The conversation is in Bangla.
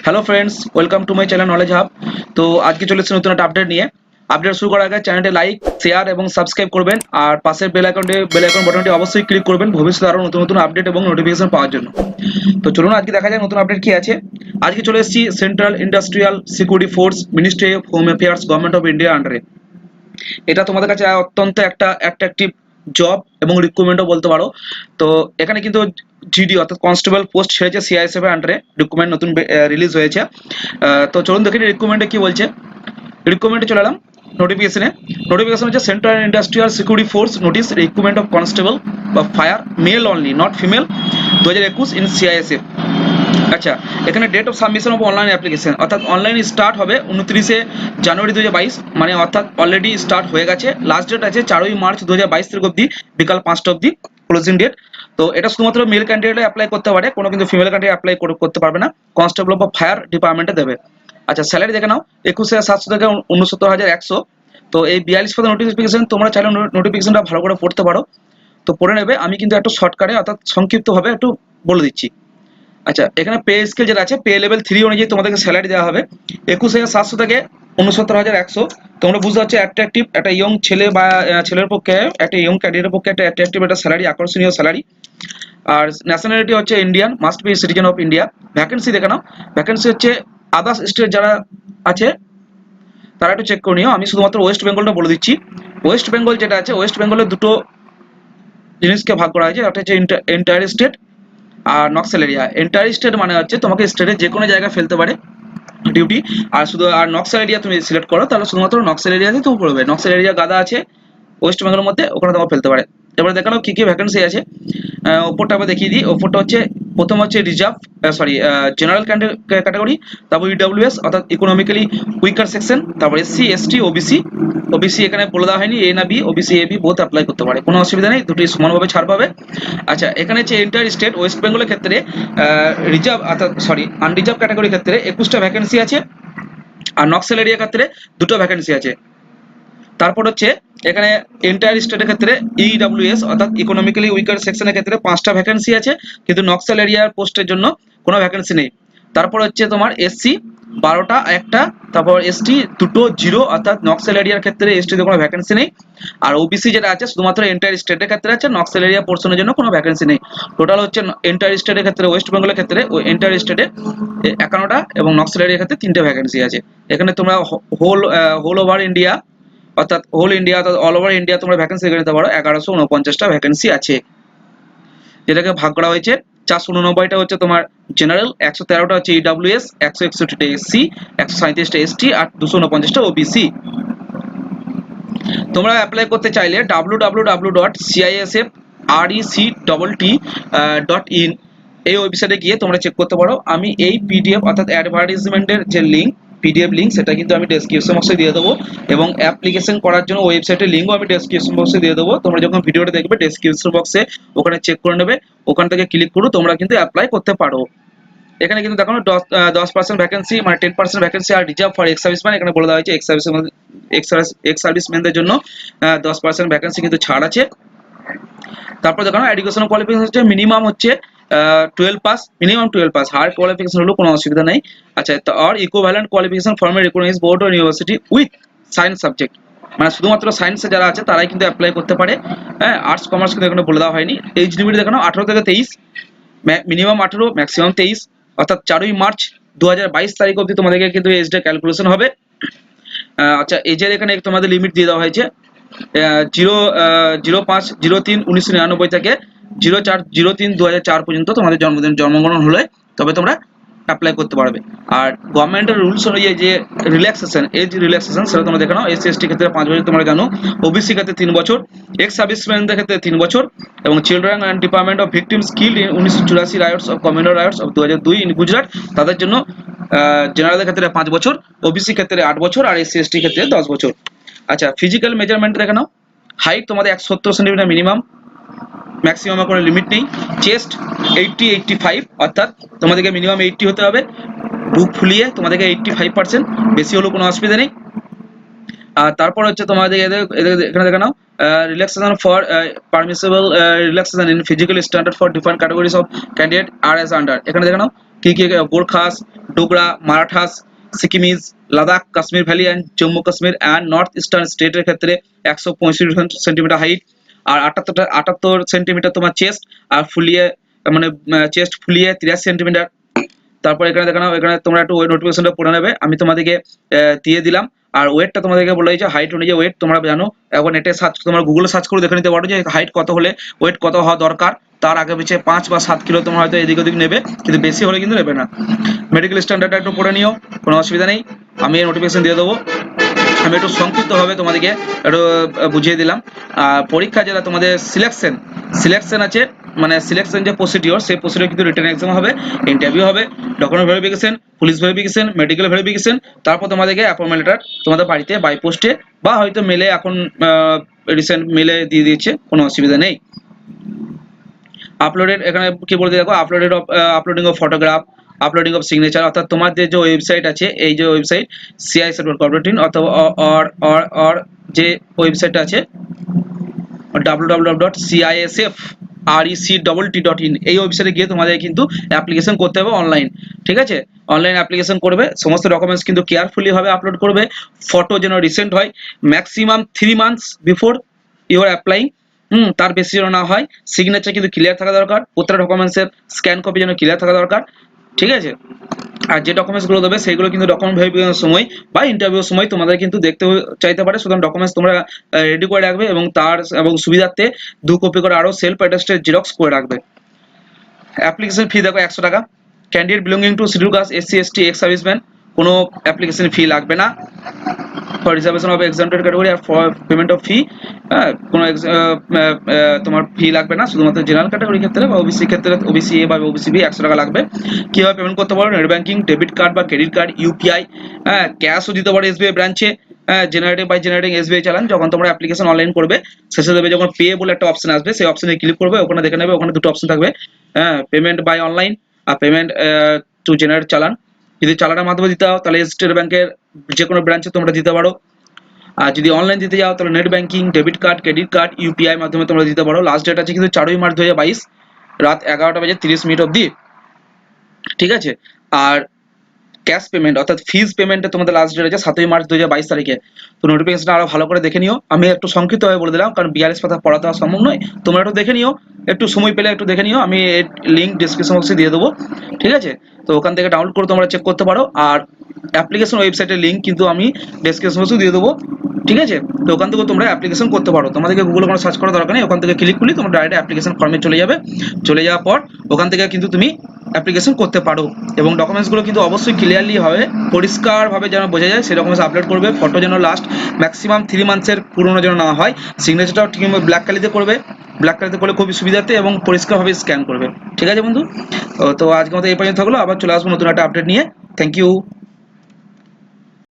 Hello friends, welcome to my channel knowledge hub. তো আজকে চলে এসেছি নতুন একটা আপডেট নিয়ে। আপডেট শুরু করার আগে চ্যানেলটি লাইক, শেয়ার এবং সাবস্ক্রাইব করবেন, আর পাশের বেল আইকন বাটনটি অবশ্যই ক্লিক করবেন ভবিষ্যতে আরও নতুন নতুন আপডেট এবং নোটিফিকেশন পাওয়ার জন্য। তো চলুন আজকে দেখা যাক নতুন আপডেট কি আছে। আজকে চলে এসেছি central industrial security force, ministry of home affairs, government of India আন্ডারে। এটা তোমাদের কাছে অত্যন্ত একটা অ্যাট্রাকটিভ জব এবং রিক্রুটমেন্টও বলতে পারো। তো এখানে কিন্তু জিডি অর্থাৎ কনস্টেবল পোস্ট ছেড়েছে সিআইএসএফ এর আন্ডারে, রিক্রুটমেন্ট নতুন রিলিজ হয়েছে। তো চলুন দেখি রিক্রুটমেন্টে কি বলছে। রিক্রুটমেন্টে চলে এলাম নোটিফিকেশনে। নোটিফিকেশন হচ্ছে central industrial security force notice recruitment of constable বা fire male only not female 2021 in CISF. আচ্ছা, এখানে date of submission of online application অর্থাৎ অনলাইন স্টার্ট হবে 29 জানুয়ারি 2022, মানে অর্থাৎ অলরেডি স্টার্ট হয়ে গেছে। লাস্ট ডেট আছে 4 মার্চ 2022 তারিখ অবধি বিকাল 5টা অবধি ক্লোজিং ডেট। তো এটা শুধুমাত্র মেল ক্যান্ডিডেট অ্যাপ্লাই করতে পারে, কোনো কিন্তু ফিমেল ক্যান্ডিডেট অ্যাপ্লাই করতে পারবে না। কনস্টেবল বা ফায়ার ডিপার্টমেন্টে দেবে। আচ্ছা, স্যালারি দেখে নাও 21,700 থেকে 69,100। তো এই 42 পদের নোটিফিকেশন, তোমরা চাইলে নোটিফিকেশনটা ভালো করে পড়তে পারো। তো পড়ে নেবে, আমি কিন্তু একটু শর্টকাটে অর্থাৎ সংক্ষিপ্তভাবে একটু বলে দিচ্ছি। আচ্ছা, এখানে পে স্কেল যেটা আছে, পে লেভেল 3 অনুযায়ী তোমাদেরকে স্যালারি দেওয়া হবে 21,700 থেকে 69,100। তোমরা বুঝতে পারছো অ্যাট্রাকটিভ একটা ইয়ং ছেলে বা ছেলের পক্ষে, একটা ইয়ং ক্যান্ডিডেটের পক্ষে একটা অ্যাট্রাকটিভ একটা স্যালারি, আকর্ষণীয় স্যালারি। আর ন্যাশনালিটি হচ্ছে Indian, must be citizen of India. Vacancy দেখে নাও, ভ্যাকেন্সি হচ্ছে আদার্স স্টেট যারা আছে তারা একটু চেক করে নিও। আমি শুধুমাত্র ওয়েস্ট বেঙ্গলটা বলে দিচ্ছি। ওয়েস্ট বেঙ্গল যেটা আছে, ওয়েস্ট বেঙ্গলের দুটো জিনিসকে ভাগ করা হয়েছে, একটা হচ্ছে এন্টায়ার স্টেট আর নক্সেল এরিয়া। এন্টায়ার স্টেট মানে হচ্ছে তোমাকে স্টেটের যে কোনো জায়গায় ফেলতে পারে ডিউটি। আর শুধু আর নক্সেল এরিয়া তুমি সিলেক্ট করো, তাহলে শুধুমাত্র নক্সেল এরিয়াতে তুমি পড়বে। নক্সেল এরিয়া গাদা আছে ওয়েস্ট বেঙ্গলের মধ্যে, ওখানে তোমাকে ফেলতে পারে। এবারে দেখানো কি কি ভ্যাকেন্সি আছে। ওপরটা আবার দেখিয়ে দিই। ওপরটা হচ্ছে প্রথম হচ্ছে রিজার্ভ, জেনারেল ক্যাটাগরি, তারপর ইডব্লিউএস অর্থাৎ ইকোনমিক্যালি উইকার সেকশন, তারপর এসসি এসটি ওবিসি। ওবিসি এখানে বলে দেওয়া হয়নি এ না B, OBC A B both apply করতে পারে, কোনো অসুবিধা নেই, দুটোই সমানভাবে ছাড় পাবে। আচ্ছা, এখানে হচ্ছে এন্টায়ার স্টেট ওয়েস্ট বেঙ্গলের ক্ষেত্রে রিজার্ভ অর্থাৎ আনরিজার্ভ ক্যাটাগরির ক্ষেত্রে 21টা ভ্যাকেন্সি আছে, আর নক্সেল এরিয়ার ক্ষেত্রে দুটো ভ্যাকেন্সি আছে। তারপর হচ্ছে এখানে এন্টায়ার স্টেটের ক্ষেত্রে ইডব্লিউএস অর্থাৎ ইকোনমিক্যালি উইকার সেকশনের ক্ষেত্রে 5টা ভ্যাকেন্সি আছে, কিন্তু নক্সেল এরিয়ার পোস্টের জন্য কোনো ভ্যাকেন্সি নেই। তারপর হচ্ছে তোমার এসসি 12টা একটা, তারপর এসটি দুটো জিরো, অর্থাৎ নক্সেল এরিয়ার ক্ষেত্রে এসটিতে কোনো ভ্যাকেন্সি নেই। আর ওবিসি যেটা আছে শুধুমাত্র এন্টায়ার স্টেটের ক্ষেত্রে আছে, নক্সেল এরিয়া পোর্শনের জন্য কোনো ভ্যাকেন্সি নেই। টোটাল হচ্ছে এন্টায়ার স্টেটের ক্ষেত্রে ওয়েস্ট বেঙ্গলের ক্ষেত্রে এন্টায়ার স্টেটে 51টা এবং নক্সেল এরিয়ার ক্ষেত্রে 3টে ভ্যাকেন্সি আছে। এখানে তোমরা হোল ওভার ইন্ডিয়া অর্থাৎ হোল ইন্ডিয়া অর্থাৎ অল ওভার ইন্ডিয়া তোমরা ভ্যাকেন্সি দেখে নিতে পারো। 1149টা ভ্যাকেন্সি আছে, যেটাকে ভাগ করা হয়েছে। 489টা হচ্ছে তোমার জেনারেল, 113টা হচ্ছে ইডব্লিউএস, 161টা এসসি, 137টা এসটি আর 249টা ওবিসি। তোমরা অ্যাপ্লাই করতে চাইলে www.cisfrect.in এই ওয়েবসাইটে গিয়ে তোমরা চেক করতে পারো। আমি এই পিডিএফ অর্থাৎ অ্যাডভার্টাইজমেন্টের যে লিঙ্ক, পিডিএফ লিঙ্ক, সেটা কিন্তু আমি ডেসক্রিপশন বক্সে দিয়ে দেবো, এবং অ্যাপ্লিকেশন করার জন্য ওয়েবসাইটের লিঙ্কও আমি ডেসক্রিপশন বক্সে দিয়ে দেবো। তোমরা যখন ভিডিওটা দেখবে ডেসক্রিপশন বক্সে ওখানে চেক করে নেবে, ওখান থেকে ক্লিক করো, তোমরা কিন্তু অ্যাপ্লাই করতে পারো। এখানে কিন্তু দেখো 10% ভ্যাকেন্সি, মানে 10% ভ্যাকেন্সি আর রিজার্ভ ফর এক্স সার্ভিসম্যান। এখানে বলে দেওয়া হয়েছে এক্স সার্ভিসম্যানদের জন্য 10% ভ্যাকেন্সি কিন্তু ছাড় আছে। তারপর দেখো এডুকেশন কোয়ালিফিকেশন হচ্ছে মিনিমাম হচ্ছে 12 pass, minimum 12 pass, higher qualification হলো কোনো অসুবিধা নেই। আচ্ছা, আর equivalent qualification from a recognised board or university with science subject, মানে শুধুমাত্র সায়েন্সে যারা আছে তারাই কিন্তু অ্যাপ্লাই করতে পারে। হ্যাঁ, আর্টস কমার্স কিন্তু এখানে বলে দেওয়া হয়নি। এজ লিমিট দেখানো 18 থেকে 23, মিনিমাম 18 ম্যাক্সিমাম 23, অর্থাৎ 4 মার্চ 2022 তারিখ অবধি তোমাদেরকে কিন্তু এজটা ক্যালকুলেশন হবে। আচ্ছা, এজের এখানে তোমাদের লিমিট দিয়ে দেওয়া হয়েছে 05/03/1999 থেকে 04/03/2004 পর্যন্ত তোমাদের জন্মগ্রহণ হলে তবে তোমরা অ্যাপ্লাই করতে পারবে। আর গভর্নমেন্টের রুলস অনুযায়ী যে রিল্যাক্সেশন, এজ রিল্যাক্সেশন, সেটা তোমরা দেখে নাও। এসসি এসটি ক্ষেত্রে 5 বছর তোমরা জানো, ওবিসি ক্ষেত্রে 3 বছর, এক্স সার্ভিসম্যানদের ক্ষেত্রে 3 বছর, এবং children and department of victim skill in 1984 rights of communal rights of 2002 in Gujarat, তাদের জন্য জেনারেলের ক্ষেত্রে 5 বছর, ওবিসি ক্ষেত্রে 8 বছর, আর এসসি এসটি ক্ষেত্রে 10 বছর। আচ্ছা, ফিজিক্যাল মেজারমেন্ট দেখে নাও। হাইট তোমাদের 170 সেন্টিমিটার মিনিমাম, ম্যাক্সিমাম কোনো লিমিট নেই। চেস্ট 80-85, অর্থাৎ তোমাদেরকে মিনিমাম 80 হতে হবে। বুক ফুলিয়ে তোমাদেরকে 85%, বেশি হলেও কোনো অসুবিধা নেই। আর তারপর হচ্ছে তোমাদের এখানে দেখে নাও relaxation for permissible relaxation in physical standard for different categories of candidate are as under. এখানে দেখে নাও কি কি Gorkhas, Dogra, Marathas, Sikkimese, Ladakh, Kashmir valley and Jammu Kashmir and north eastern স্টেটের ক্ষেত্রে 165 সেন্টিমিটার হাইট, আর 78 সেন্টিমিটার তোমার চেস্ট, আর ফুলিয়ে মানে চেস্ট ফুলিয়ে 83 সেন্টিমিটার। তারপর এখানে দেখো না, এখানে তোমরা একটু ওয়েট নোটিফিকেশনটা পড়ে নেবে, আমি তোমাদেরকে দিয়ে দিলাম। আর ওয়েটটা তোমাদেরকে বলে দিয়েছে, হাইট অনুযায়ী ওয়েট তোমরা জানো, এখন নেটে সার্চ, তোমরা গুগলে সার্চ করে দেখে নিতে পারো যে হাইট কত হলে ওয়েট কত হওয়া দরকার। তার আগে পিছিয়ে 5 বা 7 কিলো তোমার হয়তো এদিক ওদিক নেবে, কিন্তু বেশি হলে কিন্তু নেবে না। মেডিকেল স্ট্যান্ডার্ডটা একটু পড়ে নিও, কোনো অসুবিধা নেই, আমি নোটিফিকেশন দিয়ে দেবো। আমি একটু সংক্ষিপ্তভাবে তোমাদেরকে একটু বুঝিয়ে দিলাম। পরীক্ষা যেটা তোমাদের সিলেকশন আছে, মানে সিলেকশন যে প্রসিডিওর, সেই প্রসিডিওর কিন্তু রিটেন এক্সাম হবে, ইন্টারভিউ হবে, document verification, police verification, medical verification, তারপর তোমাদেরকে অ্যাপয়েন্টমেন্ট লেটার তোমাদের বাড়িতে বাই পোস্টে বা হয়তো মেলে, এখন রিসেন্ট মেলে দিয়ে দিয়েছে, কোনো অসুবিধা নেই। আপলোডেড, এখানে কি বলতে দেখো, uploading of photograph, uploading of signature, অর্থাৎ তোমাদের যে ওয়েবসাইট আছে, এই যে ওয়েবসাইট CISF.corporatin অথবা অর যে ওয়েবসাইটটা আছে www.cisfrec.in, এই ওয়েবসাইটে গিয়ে তোমাদের কিন্তু অ্যাপ্লিকেশন করতে হবে অনলাইন। ঠিক আছে, অনলাইন অ্যাপ্লিকেশন করবে, সমস্ত ডকুমেন্টস কিন্তু কেয়ারফুলি ভাবে আপলোড করবে, ফটো যেন রিসেন্ট হয়, maximum 3 months before your applying, তার বেশি যেন না হয়, সিগনেচার কিন্তু ক্লিয়ার থাকা দরকার, প্রত্যেকটা ডকুমেন্টসের স্ক্যান কপি যেন ক্লিয়ার থাকা দরকার। ঠিক আছে, আর যে ডকুমেন্টসগুলো দেবে সেইগুলো কিন্তু ডকুমেন্ট ভেরিফিকেশনের সময় বা ইন্টারভিউর সময় তোমাদের কিন্তু দেখতে চাইতে পারে, সুতরাং ডকুমেন্টস তোমরা রেডি করে রাখবে, এবং সুবিধার্থে 2 কপি করে আরও সেলফ অ্যাটেস্টেড জেরক্স করে রাখবে। অ্যাপ্লিকেশন ফি দেখো 100 টাকা। Candidate belonging to scheduled caste, SC ST, ex serviceman, কোনো অ্যাপ্লিকেশন ফি লাগবে না। For reservation of exempted category আর ফর পেমেন্ট অফ ফি, কোনো তোমার ফি লাগবে না, শুধুমাত্র জেনারেল ক্যাটাগরির ক্ষেত্রে বা ওবিসি ক্ষেত্রে, OBC A বা OBC B 100 টাকা লাগবে। কীভাবে পেমেন্ট করতে পারো, নেট ব্যাঙ্কিং, ডেবিট কার্ড বা ক্রেডিট কার্ড, UPI, ক্যাশও দিতে পারো SBI ব্রাঞ্চে, জেনারেটিং SBI চালান। যখন তোমরা অ্যাপ্লিকেশন অনলাইন করবে, শেষে দেবে যখন পে বলে একটা অপশন আসবে, সেই অপশনে ক্লিক করবে, ওখানে দেখে নেবে, ওখানে 2টো অপশন থাকবে, পেমেন্ট বাই অনলাইন আর পেমেন্ট টু জেনারেট চালান। যদি চালানের মাধ্যমে দিতে হও তাহলে স্টেট ব্যাংকের যে কোনো ব্রাঞ্চে তোমরা দিতে পারো, আর যদি অনলাইন দিতে যাও তাহলে net banking, debit card, credit card, UPI মাধ্যমে তোমরা দিতে পারো। লাস্ট ডেট আছে কিন্তু 4ই মার্চ 2022 রাত 11:30 অবধি। ঠিক আছে, আর ক্যাশ পেমেন্ট অর্থাৎ ফিজ পেমেন্টে তোমাদের লাস্ট ডেট আছে 7ই মার্চ 2022 তারিখে। তো নোটিফিকেশনটা আরো ভালো করে দেখে নিও, আমি একটু সংক্ষিপ্তভাবে বলে দিলাম কারণ 42 পাতা পড়াতে হওয়া সম্ভব নয়, তোমরা একটু দেখে নিও, একটু সময় পেলে একটু দেখে নিও, আমি লিঙ্ক ডিসক্রিপশন বক্সে দিয়ে দেবো। ঠিক আছে, তো ওখান থেকে ডাউনলোড করে তোমরা চেক করতে পারো, আর অ্যাপ্লিকেশন ওয়েবসাইটের লিঙ্ক কিন্তু আমি ডিসক্রিপশন বক্সে দিয়ে দেবো। ঠিক আছে, তো ওখান থেকে তোমরা অ্যাপ্লিকেশন করতে পারো, তোমাদেরকে গুগলে কোনো সার্চ করার দরকার নেই, ওখান থেকে ক্লিক করলে তোমরা ডাইরেক্ট অ্যাপ্লিকেশন ফর্মে চলে যাবে, চলে যাওয়ার পর ওখান থেকে কিন্তু তুমি অ্যাপ্লিকেশন করতে পারো। এবং ডকুমেন্টসগুলো কিন্তু অবশ্যই ক্লিয়ারলি হবে, পরিষ্কারভাবে যেন বোঝা যায় সেই ডকুমেন্টস আপলোড করবে, ফটো যেন লাস্ট ম্যাক্সিমাম 3 মান্থসের পুরনো যেন না হয়, সিগনেচারটাও ঠিক ব্ল্যাক কালিতে করবে, ব্ল্যাক কালিতে করলে খুবই সুবিধাতে এবং পরিষ্কারভাবে স্ক্যান করবে। ঠিক আছে বন্ধু, তো আজকের মতো এই পর্যন্ত থাকলো, আবার চলে আসবো নতুন একটা আপডেট নিয়ে। Thank you.